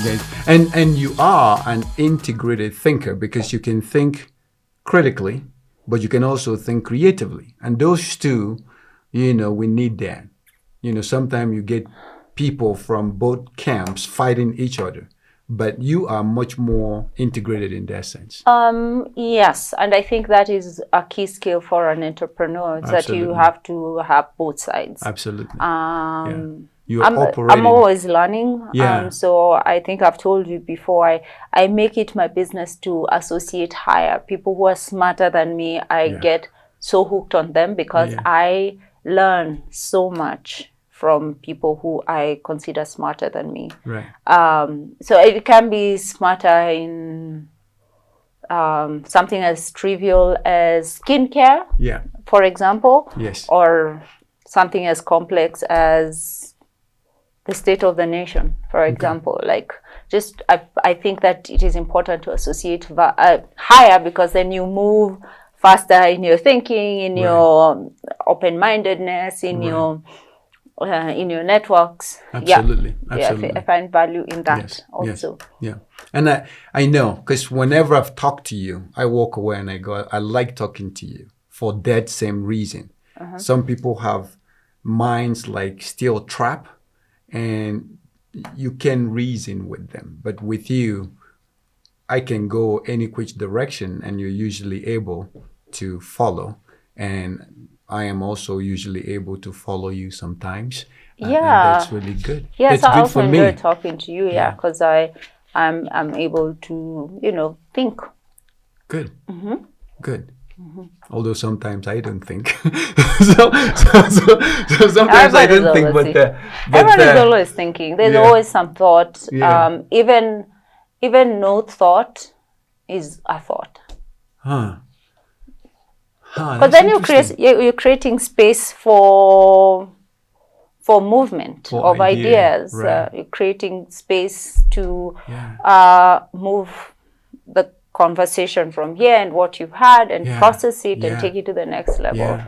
Yes. And you are an integrated thinker because you can think critically, but you can also think creatively. And those two, we need that. Sometimes you get people from both camps fighting each other, but you are much more integrated in that sense. Yes, and I think that is a key skill for an entrepreneur, is that you have to have both sides. Absolutely. I'm always learning. Yeah. So I think I've told you before, I make it my business to associate higher people who are smarter than me. I get so hooked on them because I learn so much from people who I consider smarter than me. Right. So it can be smarter in something as trivial as skincare, for example. Yes. Or something as complex as the state of the nation, for example. Like, just I think that it is important to associate higher, because then you move faster in your thinking, in your open-mindedness, in your networks. Absolutely. I find value in that also. Yeah. And I know, because whenever I've talked to you, I walk away and I go, I like talking to you for that same reason. Some people have minds like steel trap, and you can reason with them. But with you, I can go any which direction, and you're usually able to follow. And I am also usually able to follow you sometimes. And that's really good. Yes, that's I good also for me. enjoy talking to you, because I'm able to, think. Good. Good. Although sometimes I don't think. so sometimes I don't think, but everyone is always thinking. There's always some thought. Even no thought is a thought. Because then you're creating space for movement of ideas. You're creating space to move the conversation from here and what you've had, and process it and take it to the next level.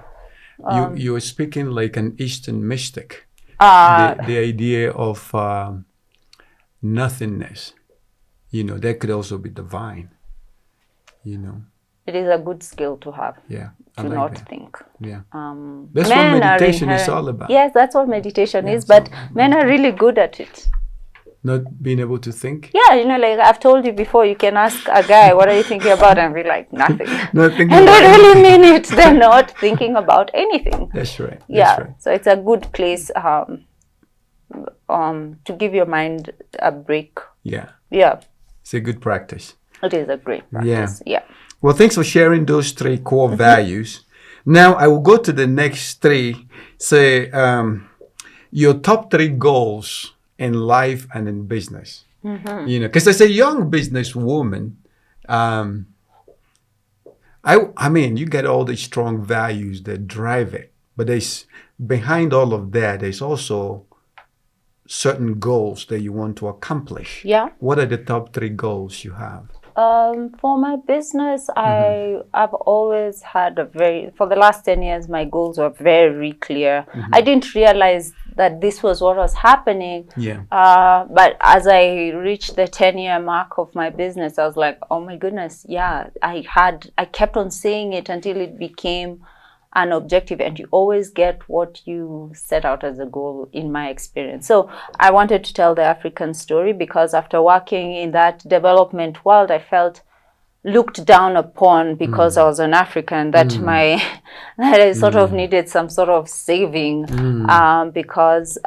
You're speaking like an Eastern mystic. The idea of nothingness, that could also be divine. It is a good skill to have. To not think. That's what meditation is all about. Yes, that's what meditation is. But men are really good at it. Not being able to think? Yeah, like I've told you before, you can ask a guy, what are you thinking about? And be like, nothing. Nothing. And they really mean it. They're not thinking about anything. That's right. So it's a good place to give your mind a break. Yeah. It's a good practice. It is a great practice. Yeah. Well, thanks for sharing those 3 core values. Now, I will go to the next 3. Say, your top 3 goals in life and in business. Because as a young businesswoman, I mean, you get all these strong values that drive it. But behind all of that, there's also certain goals that you want to accomplish. Yeah. What are the top 3 goals you have? For my business, I've always had for the last 10 years, my goals were very clear. I didn't realize that this was what was happening. But as I reached the 10-year mark of my business, I was like, oh my goodness, I kept on saying it until it became an objective, and you always get what you set out as a goal, in my experience. So I wanted to tell the African story, because after working in that development world, I felt looked down upon because I was an African, that that I sort of needed some sort of saving, because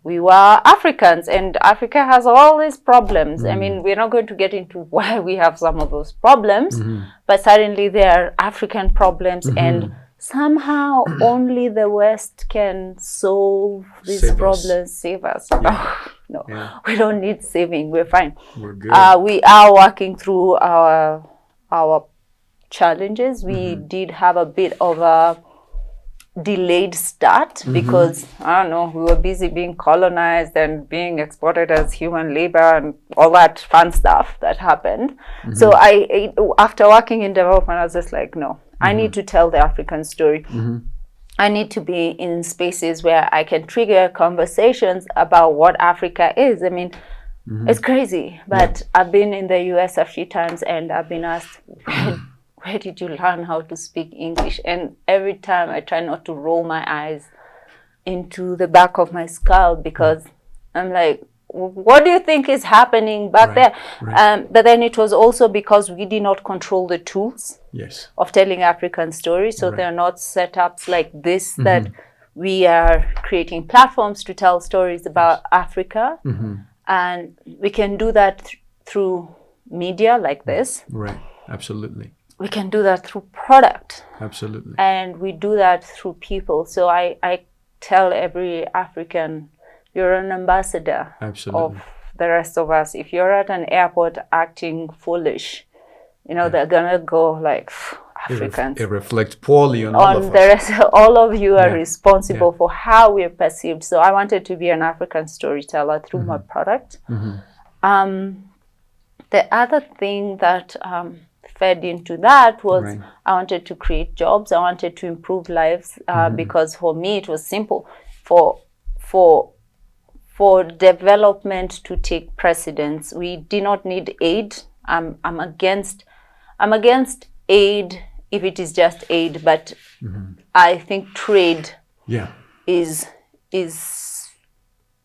we were Africans, and Africa has all these problems. I mean, we're not going to get into why we have some of those problems, but certainly there are African problems, and somehow only the West can solve these problems, save us. No, we don't need saving. We're fine. We're good. We are working through our challenges. We did have a bit of a delayed start because, I don't know, we were busy being colonized and being exported as human labor and all that fun stuff that happened. So after working in development, I was just like, no, I need to tell the African story. I need to be in spaces where I can trigger conversations about what Africa is. I mean, It's crazy. But I've been in the US a few times and I've been asked, where did you learn how to speak English? And every time I try not to roll my eyes into the back of my skull because I'm like, what do you think is happening back there? But then it was also because we did not control the tools of telling African stories. So they're not setups like this that we are creating platforms to tell stories about Africa. And we can do that through media like this. Right, absolutely. We can do that through product. Absolutely. And we do that through people. So I tell every African, you're an ambassador of the rest of us. If you're at an airport acting foolish, they're gonna go like, Africans. It reflects poorly on all of us. The rest, all of you are responsible for how we're perceived. So I wanted to be an African storyteller through my product. The other thing that fed into that was I wanted to create jobs. I wanted to improve lives because for me it was simple. For development to take precedence, we did not need aid. I'm against aid if it is just aid, but I think trade is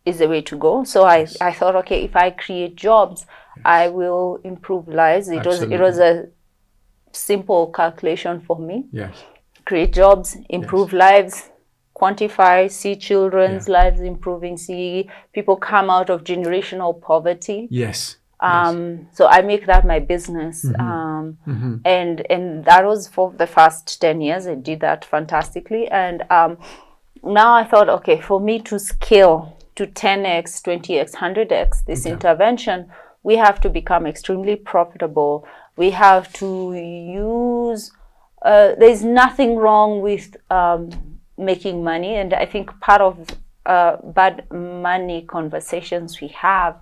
the way to go. So I thought, okay, if I create jobs, I will improve lives. It was a simple calculation for me. Create jobs, improve lives, quantify, see children's lives improving, see people come out of generational poverty. So I make that my business. And that was for the first 10 years. I did that fantastically. And now I thought, okay, for me to scale to 10x, 20x, 100x this intervention, we have to become extremely profitable. We have to use, there's nothing wrong with making money. And I think part of bad money conversations we have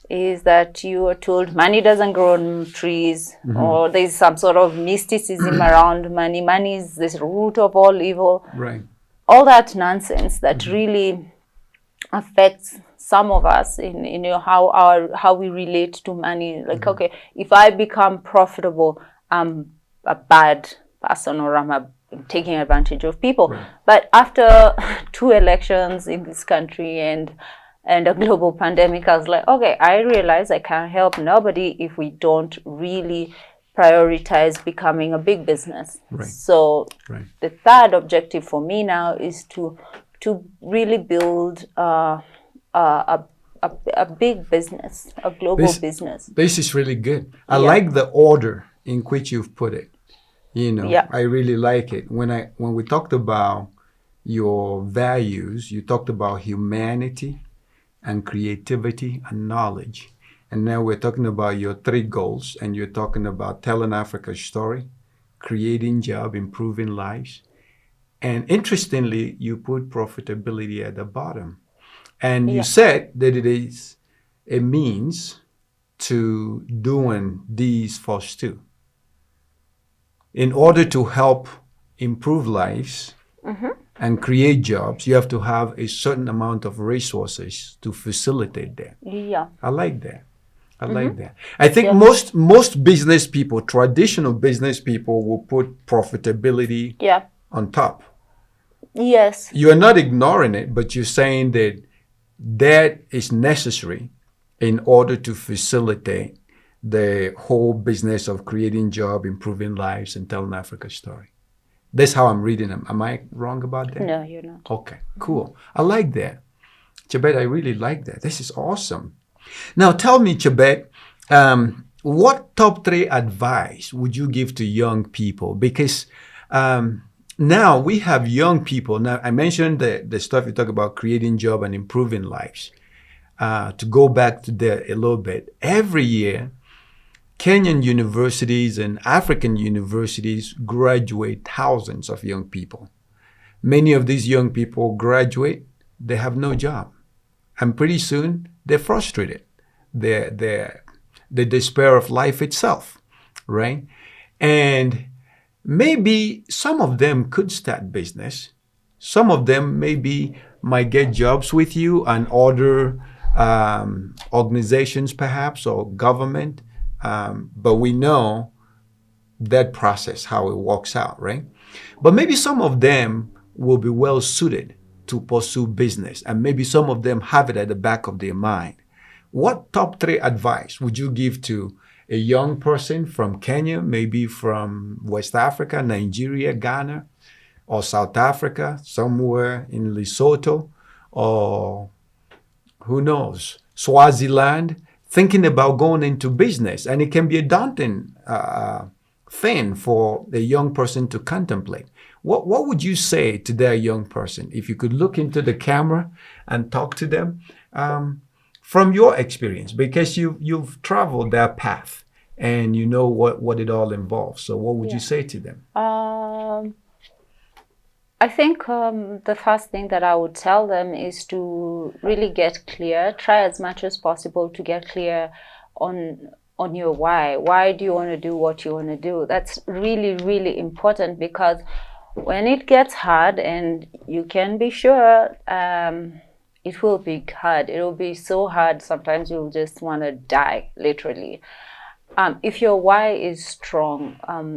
is that you are told money doesn't grow on trees, or there's some sort of mysticism around money. Money is this root of all evil. All that nonsense that really affects some of us in how we relate to money. Like, okay, if I become profitable, I'm a bad person or I'm taking advantage of people. But after 2 elections in this country and a global pandemic, I was like, okay, I realize I can't help nobody if we don't really prioritize becoming a big business. So the third objective for me now is to really build a big business, a global business. This is really good. I like the order in which you've put it. I really like it. When we talked about your values, you talked about humanity and creativity and knowledge. And now we're talking about your 3 goals, and you're talking about telling Africa's story, creating job, improving lives. And interestingly, you put profitability at the bottom. And you said that it is a means to doing these first 2. In order to help improve lives, and create jobs, you have to have a certain amount of resources to facilitate that. I like that. I think most business people, traditional business people, will put profitability on top. You are not ignoring it, but you're saying that is necessary in order to facilitate the whole business of creating job, improving lives, and telling Africa's story. That's how I'm reading them. Am I wrong about that? No, you're not. Okay, cool. I like that. Chebet, I really like that. This is awesome. Now tell me, Chebet, what top 3 advice would you give to young people? Because now we have young people. Now I mentioned the stuff you talk about, creating job and improving lives. To go back to that a little bit, every year, Kenyan universities and African universities graduate thousands of young people. Many of these young people graduate, they have no job. And pretty soon, they're frustrated. They despair of life itself, right? And maybe some of them could start business. Some of them maybe might get jobs with you and other organizations perhaps, or government, but we know that process, how it works out, right? But maybe some of them will be well suited to pursue business, and maybe some of them have it at the back of their mind. What top 3 advice would you give to a young person from Kenya, maybe from West Africa, Nigeria, Ghana, or South Africa, somewhere in Lesotho, or who knows, Swaziland, thinking about going into business? And it can be a daunting thing for a young person to contemplate. What would you say to that young person if you could look into the camera and talk to them from your experience? Because you've traveled that path and you know what it all involves. So what would you say to them? I think the first thing that I would tell them is to really get clear, try as much as possible to get clear on your why. Why do you want to do what you want to do? That's really, really important, because when it gets hard, and you can be sure it will be hard. It will be so hard. Sometimes you'll just want to die, literally. If your why is strong,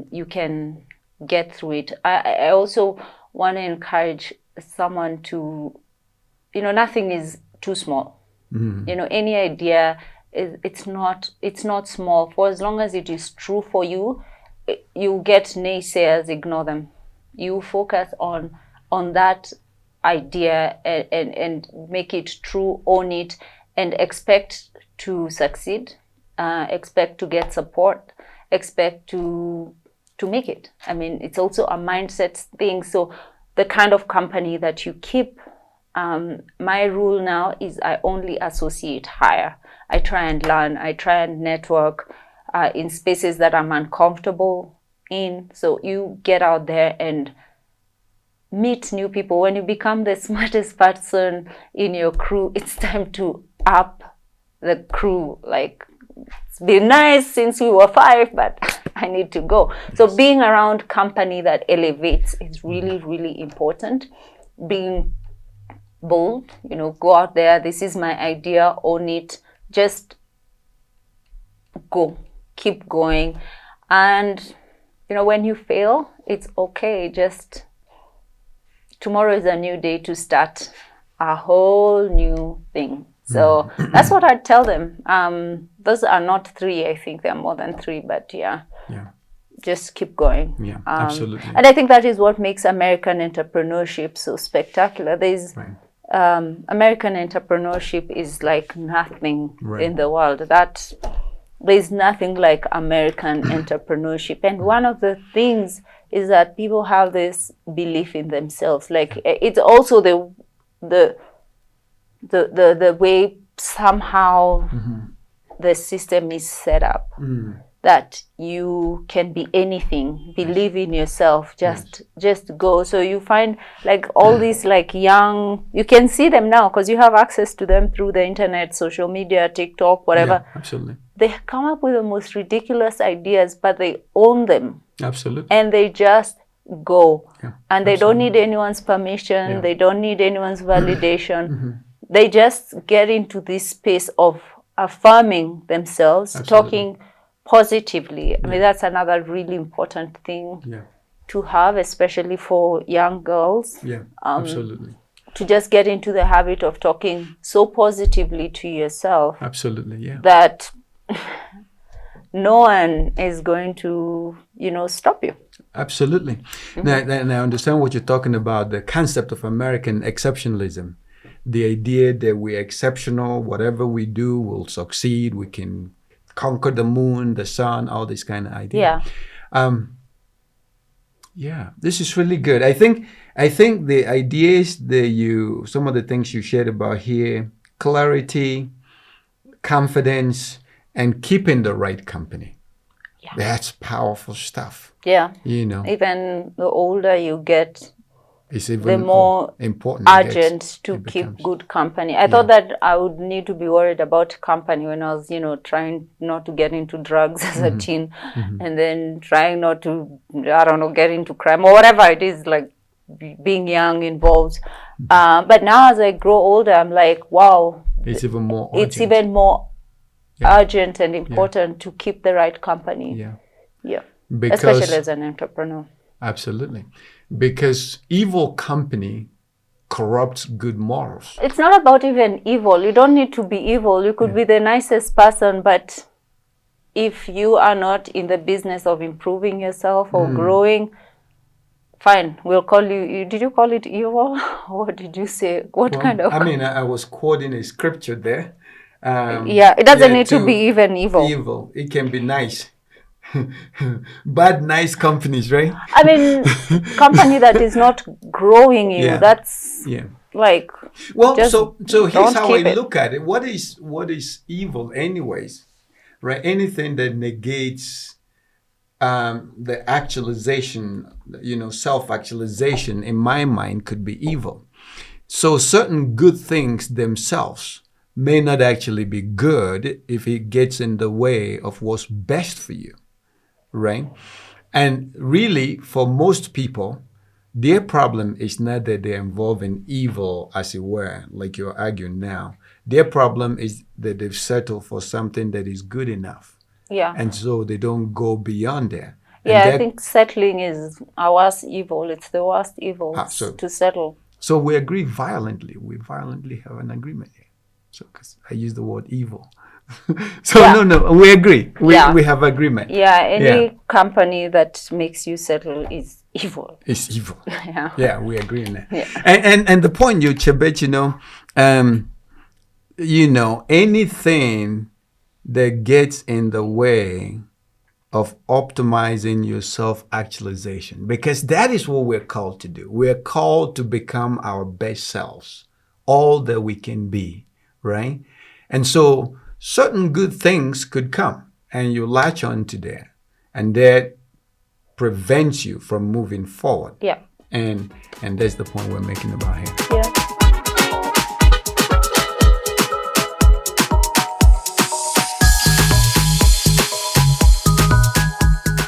you can get through it. I also want to encourage someone to, nothing is too small. Any idea, it's not small. For as long as it is true for you, you get naysayers, ignore them. You focus on that idea and make it true, own it, and expect to succeed, expect to get support, expect to make it. I mean, it's also a mindset thing. So the kind of company that you keep, my rule now is I only associate higher. I try and learn, I try and network in spaces that I'm uncomfortable in. So you get out there and meet new people. When you become the smartest person in your crew, it's time to up the crew. Like, it's been nice since we were 5, but I need to go. Yes. So being around company that elevates is really, really important. Being bold, go out there. This is my idea, own it. Just go, keep going. And, when you fail, it's okay. Just tomorrow is a new day to start a whole new thing. So that's what I'd tell them. Those are not 3. I think there are more than 3, but yeah. Just keep going. Yeah, absolutely. And I think that is what makes American entrepreneurship so spectacular. There's American entrepreneurship is like nothing in the world. There's nothing like American entrepreneurship. And one of the things is that people have this belief in themselves. Like, it's also the way somehow the system is set up, that you can be anything, believe in yourself, just go. So you find like all these like young, you can see them now because you have access to them through the internet, social media, TikTok, whatever. Yeah, absolutely. They come up with the most ridiculous ideas, but they own them. Absolutely. And they just go. Yeah, and they don't need anyone's permission. Yeah. They don't need anyone's validation. They just get into this space of affirming themselves, talking positively. I mean, that's another really important thing to have, especially for young girls. Yeah, absolutely. To just get into the habit of talking so positively to yourself. Absolutely, yeah. That no one is going to, stop you. Absolutely. Now, I understand what you're talking about, the concept of American exceptionalism. The idea that we're exceptional, whatever we do, we'll succeed, we can conquer the moon, the sun, all this kind of idea. Yeah. This is really good. I think the ideas that some of the things you shared about here, clarity, confidence, and keeping the right company. Yeah. That's powerful stuff. Yeah. Even the older you get, it's even the more important urgent to keep good company. I thought that I would need to be worried about company when I was, trying not to get into drugs as a teen, and then trying not to, get into crime or whatever it is, like being young involved. But now as I grow older, I'm like, wow, it's even more urgent. It's even more urgent and important to keep the right company. Yeah. Especially as an entrepreneur. Absolutely. Because evil company corrupts good morals. It's not about even evil. You don't need to be evil. You could be the nicest person, but if you are not in the business of improving yourself or growing, fine, we'll call you. Did you call it evil? What did you say? What kind of? I mean, I was quoting a scripture there. It doesn't need to be even evil. Evil. It can be nice. Bad, nice companies, right? I mean, company that is not growing you. That's like. Well, so here's how I look at it. What is evil, anyways? Right? Anything that negates the actualization, self-actualization in my mind could be evil. So certain good things themselves may not actually be good if it gets in the way of what's best for you, right? And really, for most people, their problem is not that they're involved in evil, as it were, like you're arguing now. Their problem is that they've settled for something that is good enough. Yeah. And so they don't go beyond there. Yeah, I think settling is our worst evil. It's the worst evil to settle. So we agree violently. We violently have an agreement here. So, because I use the word evil. No, we agree. We have agreement. Yeah, any company that makes you settle is evil. It's evil. Yeah, we agree on that. Yeah. And the point, Chebet, anything that gets in the way of optimizing your self-actualization, because that is what we're called to do. We're called to become our best selves, all that we can be, right? And so certain good things could come and you latch on to that, and that prevents you from moving forward. Yeah. And that's the point we're making about here.